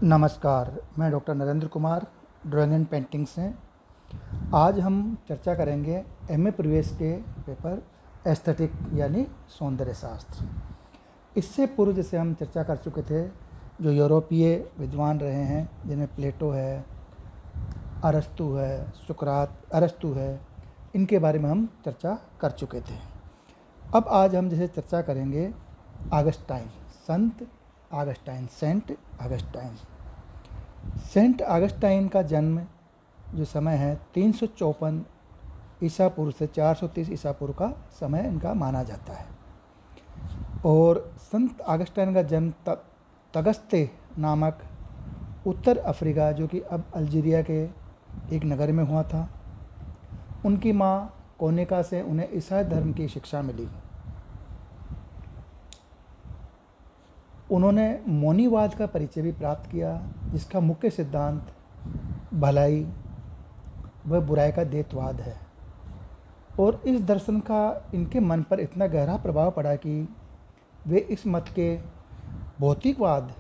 नमस्कार, मैं doctor Narendra Kumar, drawing and painting से। आज हम चर्चा करेंगे एमए प्रवेश के पेपर एस्थेटिक यानी सौंदर्य शास्त्र। इससे पूर्व जैसे हम चर्चा कर चुके थे, जो यूरोपीय विद्वान रहे हैं जिनमें प्लेटो है, अरस्तु है, अरस्तु है, इनके बारे में हम चर्चा कर चुके थे। अब आज हम जैसे चर्चा करेंगे ऑगस्टाइन, संत ऑगस्टाइन, सेंट ऑगस्टाइन का जन्म जो समय है 354 ईसा पूर्व से 430 ईसा पूर्व का समय इनका माना जाता है। और संत ऑगस्टाइन का जन्म तगस्ते नामक उत्तर अफ्रीका, जो कि अब अल्जीरिया के एक नगर में हुआ था। उनकी माँ कोनिका से उन्हें ईसाई धर्म की शिक्षा मिली। उन्होंने मौनीवाद का परिचय भी प्राप्त किया, जिसका मुख्य सिद्धांत भलाई व बुराई का द्वैतवाद है। और इस दर्शन का इनके मन पर इतना गहरा प्रभाव पड़ा कि वे इस मत के भौतिकवाद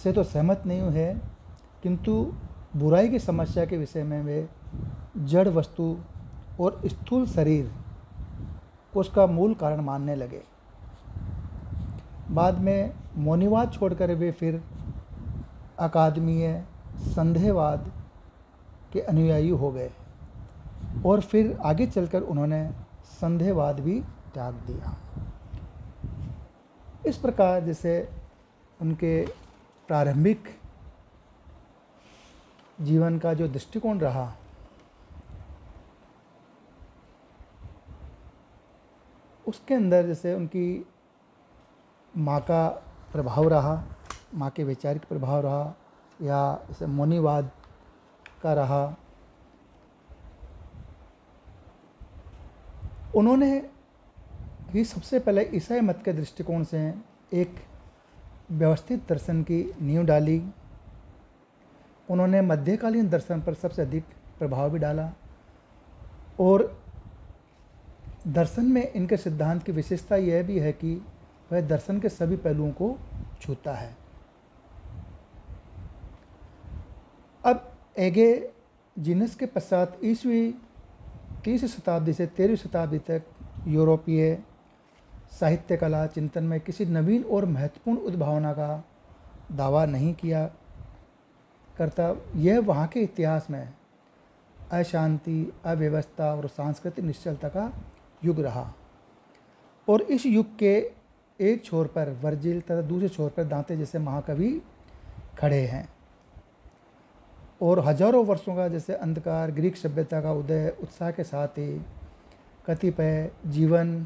से तो सहमत नहीं हुए, किंतु बुराई की समस्या के विषय में वे जड़ वस्तु और स्थूल शरीर को उसका मूल कारण मानने लगे। बाद में मौनीवाद छोड़कर वे फिर अकादमीय संदेहवाद के अनुयायी हो गए और फिर आगे चलकर उन्होंने संदेहवाद भी त्याग दिया। इस प्रकार जैसे उनके प्रारंभिक जीवन का जो दृष्टिकोण रहा, उसके अंदर जैसे उनकी माँ का प्रभाव रहा, माँ के वैचारिक प्रभाव रहा, या जैसे मौनीवाद का रहा। उन्होंने ही सबसे पहले ईसाई मत के दृष्टिकोण से एक व्यवस्थित दर्शन की नींव डाली। उन्होंने मध्यकालीन दर्शन पर सबसे अधिक प्रभाव भी डाला और दर्शन में इनके सिद्धांत की विशेषता यह भी है कि वह दर्शन के सभी पहलुओं को छूता है। अब एगे जीनस के पश्चात ईस्वी 30वीं शताब्दी से 13वीं शताब्दी तक यूरोपीय साहित्य कला चिंतन में किसी नवीन और महत्वपूर्ण उद्भावना का दावा नहीं किया करता। यह वहाँ के इतिहास में अशांति, अव्यवस्था और सांस्कृतिक निश्चलता का युग रहा। और इस युग के एक छोर पर वर्जिल तथा दूसरे छोर पर दांते जैसे महाकवि खड़े हैं। और हजारों वर्षों का जैसे अंधकार ग्रीक सभ्यता का उदय उत्साह के साथ ही कतिपय जीवन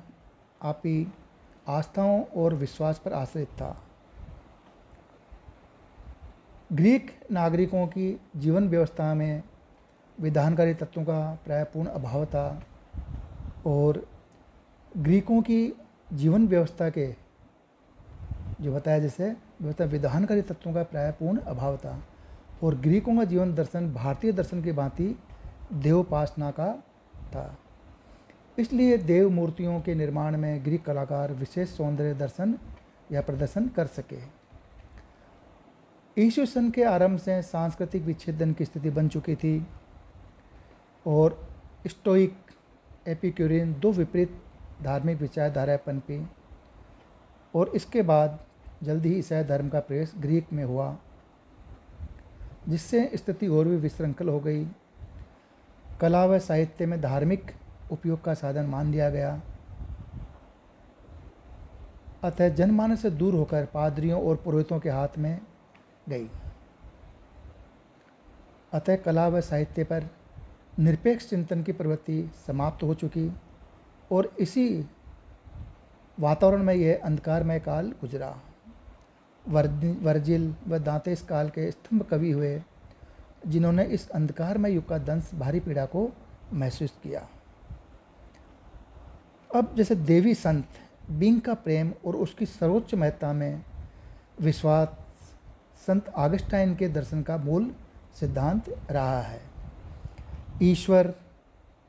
आपी आस्थाओं और विश्वास पर आश्रित था। ग्रीक नागरिकों की जीवन व्यवस्था में विधानकारी तत्वों का प्राय पूर्ण अभाव था और ग्रीकों की जीवन व्यवस्था के जो बताया जैसे व्यवस्था विधानकारी तत्वों का प्राय पूर्ण अभाव था। और ग्रीकों का जीवन दर्शन भारतीय दर्शन की भांति देवोपासना का था। इसलिए देव मूर्तियों के निर्माण में ग्रीक कलाकार विशेष सौंदर्य दर्शन या प्रदर्शन कर सके। ईस्वी सन के आरंभ से सांस्कृतिक विच्छेदन की स्थिति बन चुकी थी और स्टोइक, एपिक्यूरियन दो विपरीत धार्मिक विचारधाराएं पनपी। और इसके बाद जल्दी ही ईसाई धर्म का प्रवेश ग्रीक में हुआ, जिससे स्थिति और भी विशृंखल हो गई। कला व साहित्य में धार्मिक उपयोग का साधन मान लिया गया। अतः जनमानस से दूर होकर पादरियों और पुरोहितों के हाथ में गई। अतः कला व साहित्य पर निरपेक्ष चिंतन की प्रवृत्ति समाप्त हो चुकी और इसी वातावरण में यह अंधकारमय काल गुजरा। वर्जिल व दांते इस काल के स्तंभ कवि हुए, जिन्होंने इस अंधकारमय युग का दंश भारी पीड़ा को महसूस किया। अब जैसे देवी संत बीइंग का प्रेम और उसकी सर्वोच्च महत्ता में विश्वास संत ऑगस्टाइन के दर्शन का मूल सिद्धांत रहा है। ईश्वर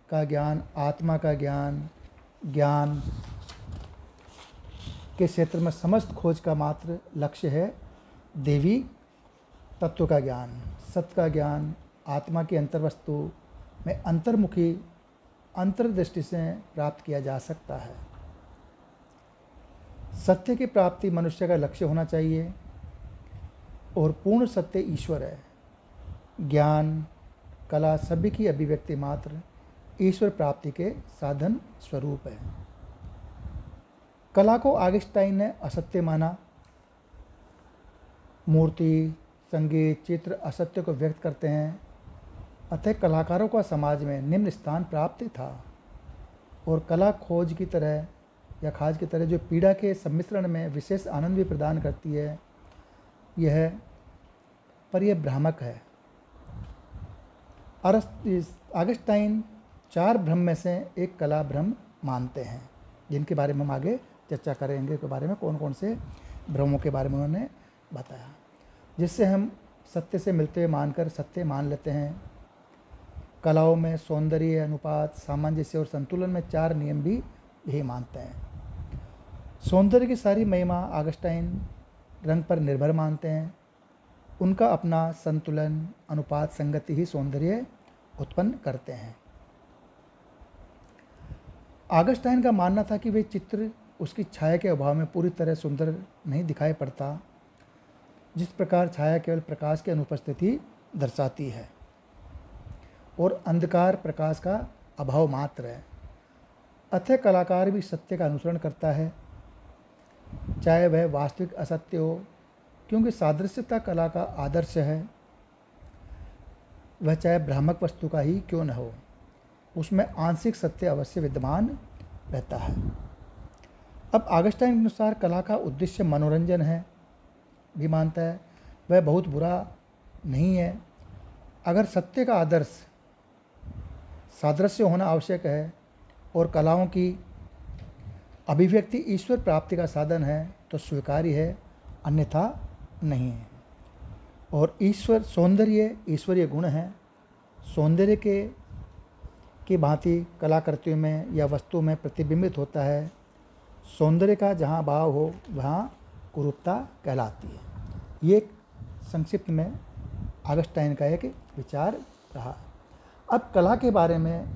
का ज्ञान, आत्मा का ज्ञान के क्षेत्र में समस्त खोज का मात्र लक्ष्य है देवी तत्व का ज्ञान, सत्य का ज्ञान आत्मा की अंतर्वस्तु में अंतर्मुखी अंतर्दृष्टि से प्राप्त किया जा सकता है। सत्य की प्राप्ति मनुष्य का लक्ष्य होना चाहिए और पूर्ण सत्य ईश्वर है। ज्ञान, कला सभी की अभिव्यक्ति मात्र ईश्वर प्राप्ति के साधन स्वरूप है। कला को ऑगस्टाइन ने असत्य माना। मूर्ति, संगीत, चित्र असत्य को व्यक्त करते हैं, अतः कलाकारों का समाज में निम्न स्थान प्राप्त था। और कला खोज की तरह या खाज की तरह जो पीड़ा के सम्मिश्रण में विशेष आनंद भी प्रदान करती है, यह भ्रामक है। ऑगस्टाइन 4 भ्रम में से एक कला भ्रम मानते हैं, जिनके बारे में हम आगे चर्चा करेंगे के बारे में कौन कौन से भ्रमों के बारे में उन्होंने बताया, जिससे हम सत्य से मिलते हुए मानकर सत्य मान लेते हैं। कलाओं में सौंदर्य, अनुपात, सामंजस्य और संतुलन में 4 नियम भी यही मानते हैं। सौंदर्य की सारी महिमा ऑगस्टाइन रंग पर निर्भर मानते हैं। उनका अपना संतुलन, अनुपात, संगति ही सौंदर्य उत्पन्न करते हैं। ऑगस्टाइन का मानना था कि वे चित्र उसकी छाया के अभाव में पूरी तरह सुंदर नहीं दिखाई पड़ता, जिस प्रकार छाया केवल प्रकाश की अनुपस्थिति दर्शाती है और अंधकार प्रकाश का अभाव मात्र है। अतः कलाकार भी सत्य का अनुसरण करता है, चाहे वह वास्तविक असत्य हो, क्योंकि सादृश्यता कला का आदर्श है। वह चाहे भ्रामक वस्तु का ही क्यों न हो, उसमें आंशिक सत्य अवश्य विद्यमान रहता है। अब ऑगस्टाइन के अनुसार कला का उद्देश्य मनोरंजन है भी मानता है। वह बहुत बुरा नहीं है। अगर सत्य का आदर्श सादृश्य होना आवश्यक है और कलाओं की अभिव्यक्ति ईश्वर प्राप्ति का साधन है तो स्वीकार्य है, अन्यथा नहीं है। और ईश्वर सौंदर्य ईश्वरीय गुण है। सौंदर्य की भांति कलाकृतियों में या वस्तु में प्रतिबिंबित होता है। सौंदर्य का जहाँ भाव हो वहाँ कुरूपता कहलाती है। ये संक्षिप्त में ऑगस्टाइन का एक विचार रहा। अब कला के बारे में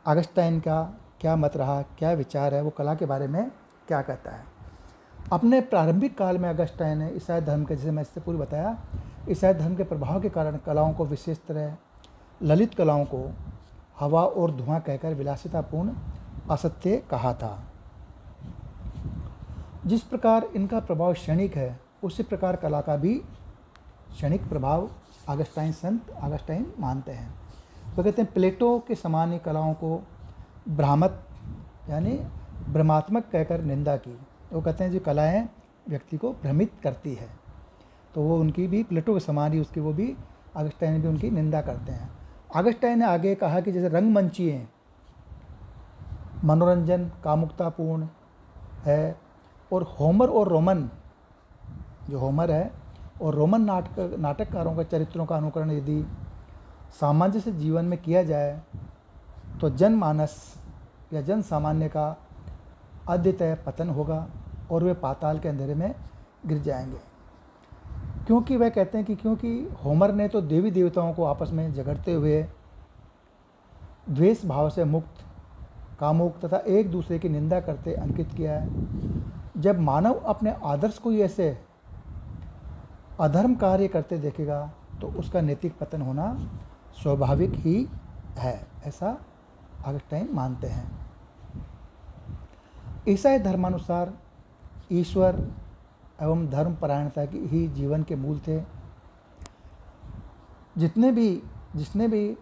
ऑगस्टाइन का क्या मत रहा, क्या विचार है, वो कला के बारे में क्या कहता है। अपने प्रारंभिक काल में ऑगस्टाइन ने ईसाई धर्म के, जैसे मैं इससे पूर्व बताया, ईसाई धर्म के प्रभाव के कारण कलाओं को, विशेष तरह ललित कलाओं को हवा और धुआं कहकर विलासितापूर्ण असत्य कहा था। जिस प्रकार इनका प्रभाव क्षणिक है, उसी प्रकार कला का भी क्षणिक प्रभाव संत ऑगस्टाइन मानते हैं। वो कहते हैं प्लेटो के समान ही कलाओं को भ्रामक यानी भ्रमात्मक कहकर निंदा की। वो कहते हैं जो कलाएं व्यक्ति को भ्रमित करती है, तो वो उनकी भी प्लेटो के समान ही उसकी वो भी ऑगस्टाइन भी उनकी निंदा करते हैं। ऑगस्टाइन ने आगे कहा कि जैसे रंगमंचीय मनोरंजन कामुकतापूर्ण है और होमर और रोमन, जो होमर है और रोमन नाटककारों के चरित्रों का अनुकरण यदि सामंजस्य जीवन में किया जाए तो जनमानस या जन सामान्य का अद्वितीय पतन होगा और वे पाताल के अंधेरे में गिर जाएंगे। क्योंकि वह कहते हैं कि क्योंकि होमर ने तो देवी देवताओं को आपस में झगड़ते हुए द्वेष भाव से मुक्त, कामुक तथा एक दूसरे की निंदा करते अंकित किया है। जब मानव अपने आदर्श को ऐसे अधर्म कार्य करते देखेगा तो उसका नैतिक पतन होना स्वाभाविक ही है, ऐसा ऑगस्टाइन मानते हैं। ईसाई धर्मानुसार ईश्वर एवं धर्म परायणता की ही जीवन के मूल थे। जिसने भी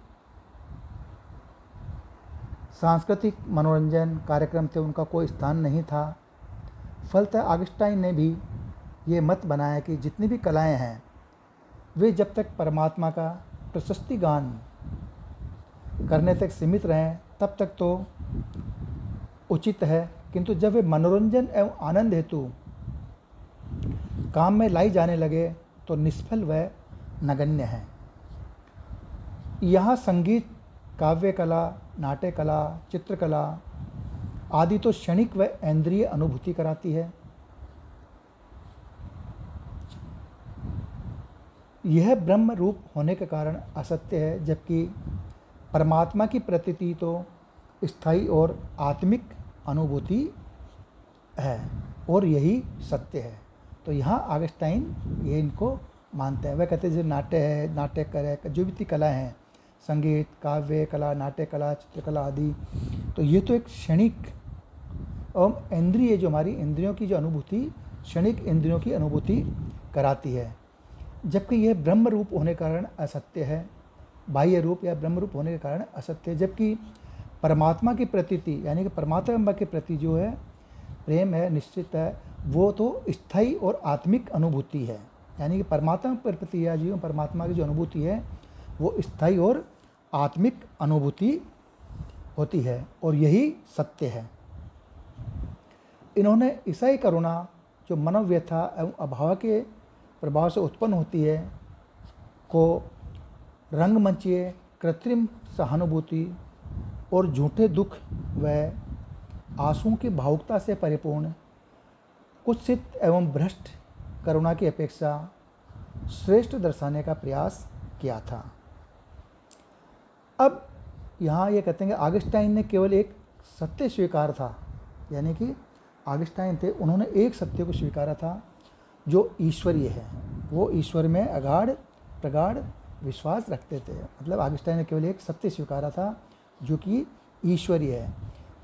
सांस्कृतिक मनोरंजन कार्यक्रम थे उनका कोई स्थान नहीं था। फलतः ऑगस्टाइन ने भी ये मत बनाया कि जितनी भी कलाएं हैं वे जब तक परमात्मा का प्रशस्ति गान करने तक सीमित रहें तब तक तो उचित है, किंतु जब वे मनोरंजन एवं आनंद हेतु काम में लाई जाने लगे तो निष्फल व नगण्य है। यहाँ संगीत, काव्य कला, नाट्य कला, चित्रकला आदि तो क्षणिक व इंद्रिय अनुभूति कराती है, यह ब्रह्म रूप होने के कारण असत्य है, जबकि परमात्मा की प्रतीति तो स्थायी और आत्मिक अनुभूति है और यही सत्य है। तो यहाँ ऑगस्टाइन ये इनको मानते हैं। वह कहते हैं जो नाट्य है, नाट्यकर है, जो भी कला हैं, संगीत, काव्य कला, नाट्य कला, चित्रकला आदि, तो ये तो एक क्षणिक और इंद्रिय, जो हमारी इंद्रियों की जो अनुभूति, क्षणिक इंद्रियों की अनुभूति कराती है, जबकि यह ब्रह्म रूप होने के कारण असत्य है। बाह्य रूप या ब्रह्म रूप होने के कारण असत्य है, जबकि परमात्मा की प्रतीति यानी कि परमात्मा के प्रति जो है प्रेम है, निश्चित है, वो तो स्थायी और आत्मिक अनुभूति है। यानी कि परमात्मा के प्रति या जीवन परमात्मा की जो अनुभूति है वो स्थायी और आत्मिक अनुभूति होती है और यही सत्य है। इन्होंने ईसाई करुणा जो मनोव्यथा एवं अभाव के प्रभाव से उत्पन्न होती है को रंगमंचीय कृत्रिम सहानुभूति और झूठे दुख व आंसुओं की भावुकता से परिपूर्ण कुत्सित एवं भ्रष्ट करुणा की अपेक्षा श्रेष्ठ दर्शाने का प्रयास किया था। अब यहाँ ये कहते हैं कि ऑगस्टाइन ने केवल एक सत्य स्वीकार था, यानी कि ऑगस्टाइन थे, उन्होंने एक सत्य को स्वीकारा था जो ईश्वरीय है। वो ईश्वर में अगाढ़ प्रगाढ़ विश्वास रखते थे। मतलब ऑगस्टाइन ने केवल एक सत्य स्वीकारा था जो कि ईश्वरीय है,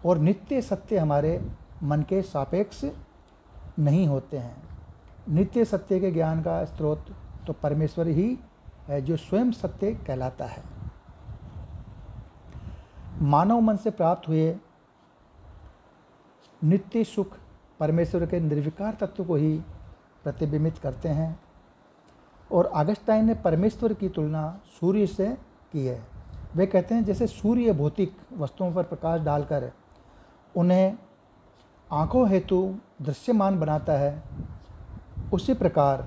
और नित्य सत्य हमारे मन के सापेक्ष नहीं होते हैं। नित्य सत्य के ज्ञान का स्रोत तो परमेश्वर ही है जो स्वयं सत्य कहलाता है। मानव मन से प्राप्त हुए नित्य सुख परमेश्वर के निर्विकार तत्व को ही प्रतिबिंबित करते हैं, और ऑगस्टाइन ने परमेश्वर की तुलना सूर्य से की है। वे कहते हैं जैसे सूर्य भौतिक वस्तुओं पर प्रकाश डालकर उन्हें आँखों हेतु दृश्यमान बनाता है, उसी प्रकार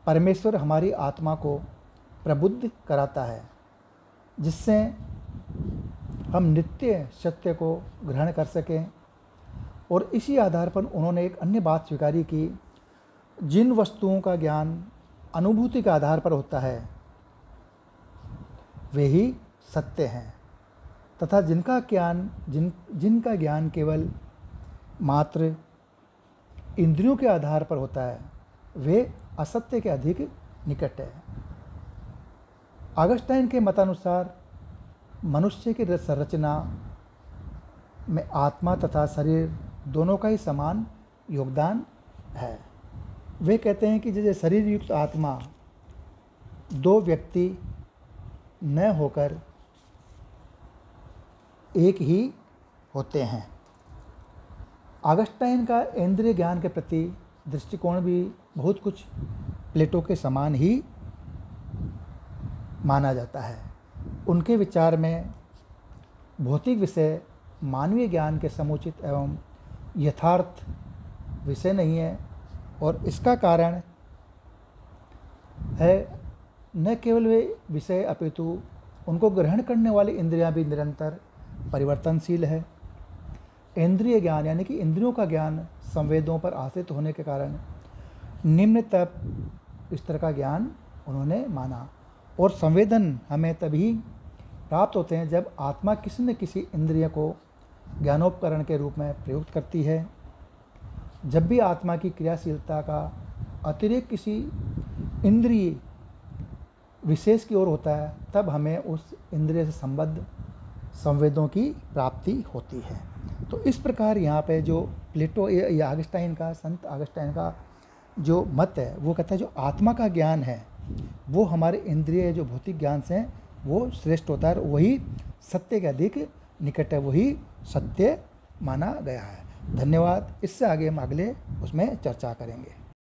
परमेश्वर हमारी आत्मा को प्रबुद्ध कराता है, जिससे हम नित्य सत्य को ग्रहण कर सकें। और इसी आधार पर उन्होंने एक अन्य बात स्वीकारी कि जिन वस्तुओं का ज्ञान अनुभूति के आधार पर होता है वे ही सत्य हैं, तथा जिनका ज्ञान केवल मात्र इंद्रियों के आधार पर होता है वे असत्य के अधिक निकट है। ऑगस्टाइन के मतानुसार मनुष्य की संरचना में आत्मा तथा शरीर दोनों का ही समान योगदान है। वे कहते हैं कि जैसे शरीर युक्त आत्मा दो व्यक्ति न होकर एक ही होते हैं। ऑगस्टाइन का इंद्रिय ज्ञान के प्रति दृष्टिकोण भी बहुत कुछ प्लेटो के समान ही माना जाता है। उनके विचार में भौतिक विषय मानवीय ज्ञान के समुचित एवं यथार्थ विषय नहीं है, और इसका कारण है न केवल वे विषय अपितु उनको ग्रहण करने वाली इंद्रियां भी निरंतर परिवर्तनशील है। इंद्रिय ज्ञान यानी कि इंद्रियों का ज्ञान संवेदों पर आश्रित होने के कारण निम्न तक स्तर का ज्ञान उन्होंने माना, और संवेदन हमें तभी प्राप्त होते हैं जब आत्मा किसी न किसी इंद्रिय को ज्ञानोपकरण के रूप में प्रयुक्त करती है। जब भी आत्मा की क्रियाशीलता का अतिरिक्त किसी इंद्रिय विशेष की ओर होता है तब हमें उस इंद्रिय से संबद्ध संवेदों की प्राप्ति होती है। तो इस प्रकार यहाँ पे जो प्लेटो या ऑगस्टाइन का, संत ऑगस्टाइन का जो मत है वो कहता है जो आत्मा का ज्ञान है वो हमारे इंद्रिय जो भौतिक ज्ञान से हैं वो श्रेष्ठ होता है, वही सत्य के अधिक निकट है, वही सत्य माना गया है। धन्यवाद। इससे आगे हम अगले उसमें चर्चा करेंगे।